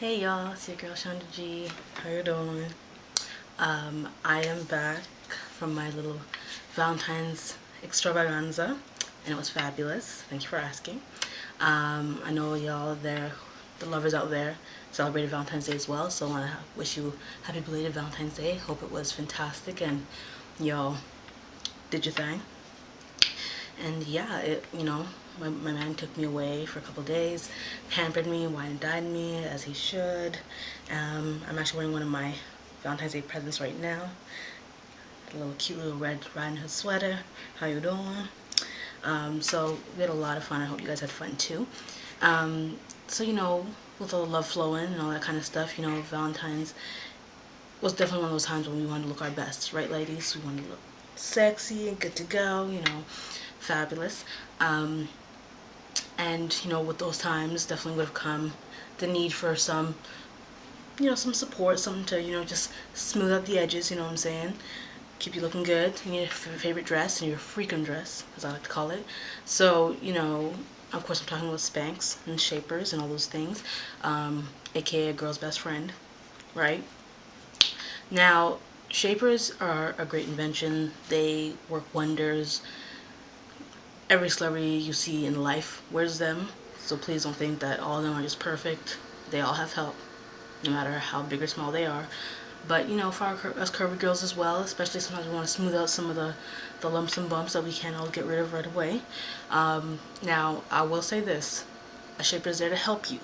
Hey y'all, it's your girl Shonda G. How you doing? I am back from my little Valentine's extravaganza, and it was fabulous. Thank you for asking. I know y'all there, the lovers out there, celebrated Valentine's Day as well, so I want to wish you happy belated Valentine's Day. Hope it was fantastic and y'all did your thing. And yeah, my man took me away for a couple days, pampered me, wine and dined me as he should. I'm actually wearing one of my Valentine's Day presents right now. A little cute little red Riding Hood sweater. How you doing? So we had a lot of fun. I hope you guys had fun too. So with all the love flowing and all that kind of stuff, Valentine's was definitely one of those times when we wanted to look our best, right, ladies? We wanted to look sexy and good to go, fabulous. And with those times definitely would have come the need for some support, something to just smooth out the edges, you know what I'm saying, keep you looking good in your favorite dress, and your freakum dress, as I like to call it. So of course I'm talking about Spanx and Shapers and all those things, aka a girl's best friend, right? Now, Shapers are a great invention. They work wonders. Every celebrity you see in life wears them, so please don't think that all of them are just perfect. They all have help, no matter how big or small they are. But for us curvy girls as well, especially sometimes we want to smooth out some of the lumps and bumps that we can't all get rid of right away. Now, I will say this: a shaper is there to help you,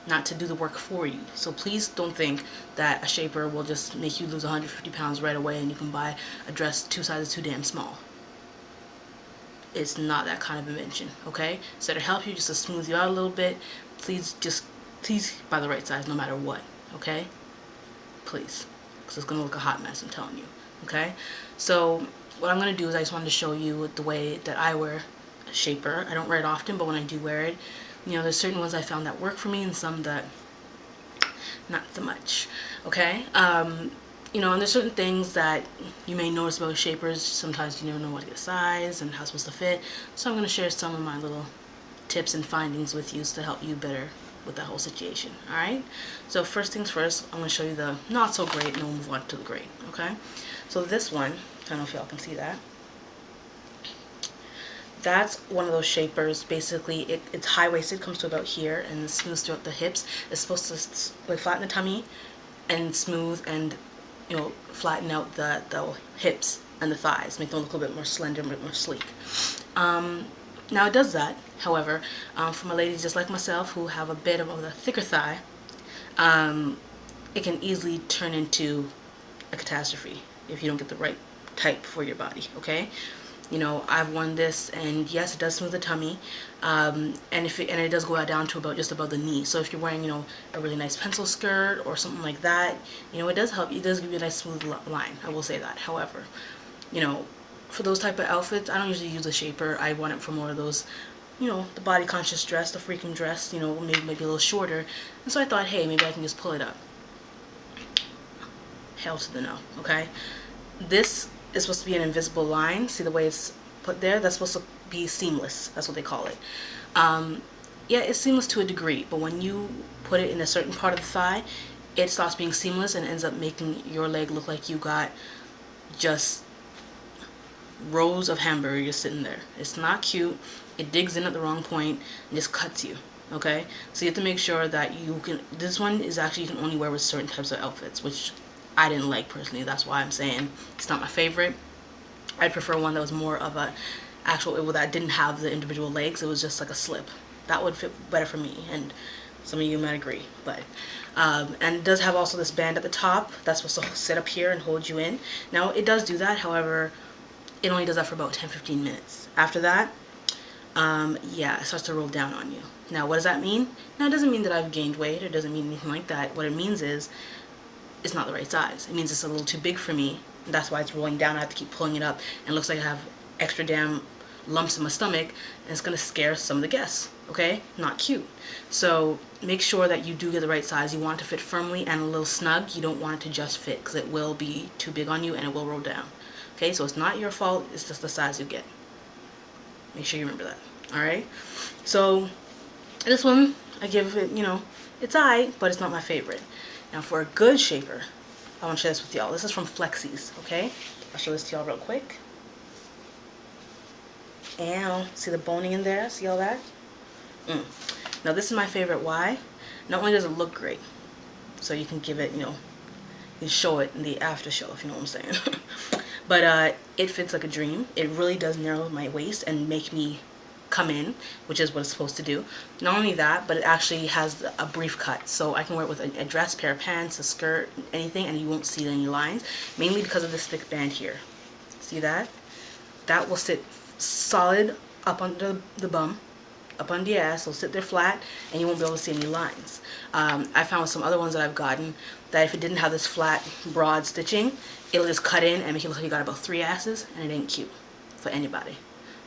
not to do the work for you. So please don't think that a shaper will just make you lose 150 pounds right away and you can buy a dress 2 sizes too damn small. It's not that kind of invention, okay? So to help you, just to smooth you out a little bit, please buy the right size no matter what, okay? Please, because it's gonna look a hot mess, I'm telling you, okay? So what I'm gonna do is I just wanted to show you the way that I wear a shaper. I don't wear it often, but when I do wear it, there's certain ones I found that work for me and some that not so much, okay? And there's certain things that you may notice about shapers. Sometimes you never know what to get size and how it's supposed to fit. So I'm going to share some of my little tips and findings with you to help you better with that whole situation. Alright? So first things first, I'm going to show you the not so great and then we'll move on to the great. Okay? So this one, I don't know if y'all can see that. That's one of those shapers. Basically, it's high-waisted, comes to about here, and it smooths throughout the hips. It's supposed to flatten the tummy and smooth and flatten out the hips and the thighs, make them look a little bit more slender, a bit more sleek. Now it does that. However, for my ladies just like myself who have a bit of a thicker thigh, it can easily turn into a catastrophe if you don't get the right type for your body. Okay. I've worn this, and yes, it does smooth the tummy, and it does go down to about just above the knee. So if you're wearing, a really nice pencil skirt or something like that, it does help. It does give you a nice smooth line. I will say that. However, for those type of outfits, I don't usually use a shaper. I want it for more of those, the body conscious dress, the freaking dress, maybe a little shorter. And so I thought, hey, maybe I can just pull it up. Hell to the no. Okay, this is supposed to be an invisible line. See the way it's put there? That's supposed to be seamless. That's what they call it. Yeah, it's seamless to a degree, but when you put it in a certain part of the thigh, it stops being seamless and ends up making your leg look like you got just rows of hamburgers sitting there. It's not cute. It digs in at the wrong point and just cuts you. Okay, so you have to make sure that you can. This one is actually, you can only wear with certain types of outfits, which I didn't like personally. That's why I'm saying it's not my favorite. I'd prefer one that was more of a that didn't have the individual legs. It was just like a slip. That would fit better for me, and some of you might agree. But and it does have also this band at the top that's supposed to sit up here and hold you in. Now it does do that. However, it only does that for about 10-15 minutes. After that, yeah, it starts to roll down on you. Now, what does that mean? Now, it doesn't mean that I've gained weight. It doesn't mean anything like that. What it means is it's not the right size. It means it's a little too big for me. That's why it's rolling down. I have to keep pulling it up, and it looks like I have extra damn lumps in my stomach, and it's gonna scare some of the guests. Okay, not cute. So make sure that you do get the right size. You want it to fit firmly and a little snug. You don't want it to just fit, because it will be too big on you and it will roll down. Okay, so it's not your fault. It's just the size you get. Make sure you remember that. All right. So this one, I give it, you know, it's alright, but it's not my favorite. Now for a good shaper, I want to share this with y'all. This is from Flexi's, okay? I'll show this to y'all real quick. And see the boning in there? See all that? Now this is my favorite. Why? Not only does it look great, so you can give it, you know, you can show it in the after show, if you know what I'm saying. But it fits like a dream. It really does narrow my waist and make me come in, which is what it's supposed to do. Not only that, but it actually has a brief cut, so I can wear it with a dress, pair of pants, a skirt, anything, and you won't see any lines, mainly because of this thick band here. See that? That will sit solid up under the bum, up on the ass. It'll sit there flat, and you won't be able to see any lines. I found with some other ones that I've gotten that if it didn't have this flat, broad stitching, it'll just cut in and make it look like you got about 3 asses, and it ain't cute for anybody.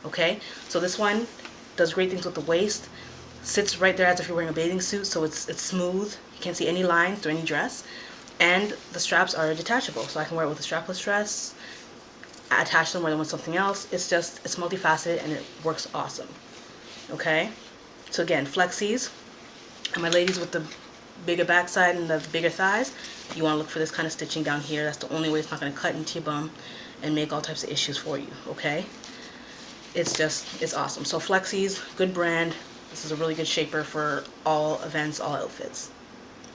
Okay, so this one does great things with the waist. Sits right there as if you're wearing a bathing suit, so it's smooth. You can't see any lines through any dress, and the straps are detachable, so I can wear it with a strapless dress, attach them, wear them with something else. It's multifaceted and it works awesome. Okay, so again, Flexi's, and my ladies with the bigger backside and the bigger thighs, you want to look for this kind of stitching down here. That's the only way it's not going to cut into your bum and make all types of issues for you. Okay, it's awesome. So Flexi's, good brand. This is a really good shaper for all events, all outfits.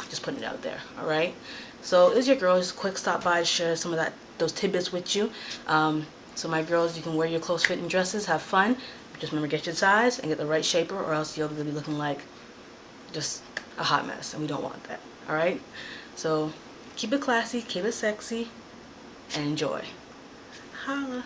Just putting it out there. All right, so this is your girl. Just a quick stop by to share some of those tidbits with you. So my girls, you can wear your close fitting dresses, have fun. Just remember, get your size and get the right shaper, or else you'll be looking like just a hot mess, and we don't want that. All right, so keep it classy, keep it sexy, and enjoy. Holla.